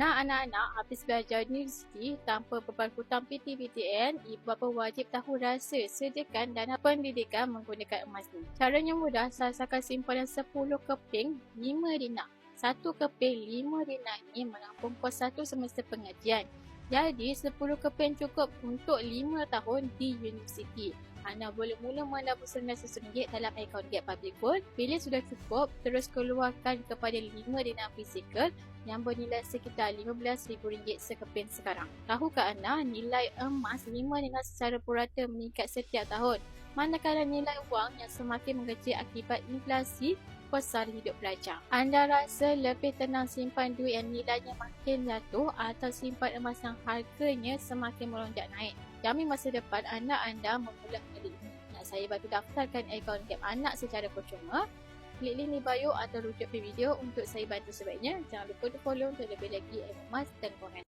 Nak anak-anak habis belajar universiti tanpa beban hutang PTPTN, ibu bapa wajib tahu rahsia sediakan dana pendidikan menggunakan emas ni. Caranya mudah, sasakan simpanan 10 keping 5 dinar. 1 keping 5 dinar ni menampung kos 1 semester pengajian. Jadi 10 keping cukup untuk 5 tahun di universiti. Anda boleh mula menabur RM19 dalam akaun Get Public Gold. Bila sudah cukup, terus keluarkan kepada 5 dinar fizikal yang bernilai sekitar RM15,000 sekeping sekarang. Tahukah anda, nilai emas 5 dinar secara purata meningkat setiap tahun, manakala nilai wang yang semakin mengecil akibat inflasi kos sara hidup pelajar. Anda rasa lebih tenang simpan duit yang nilainya makin jatuh atau simpan emas yang harganya semakin melonjak naik? Jamin masa depan anak anda memulai hal ini. Nak saya bantu daftarkan akaun Gap Anak secara percuma? Klik link di bio atau rujuk video untuk saya bantu sebaiknya. Jangan lupa untuk follow untuk lebih lagi ilmu emas dan komen.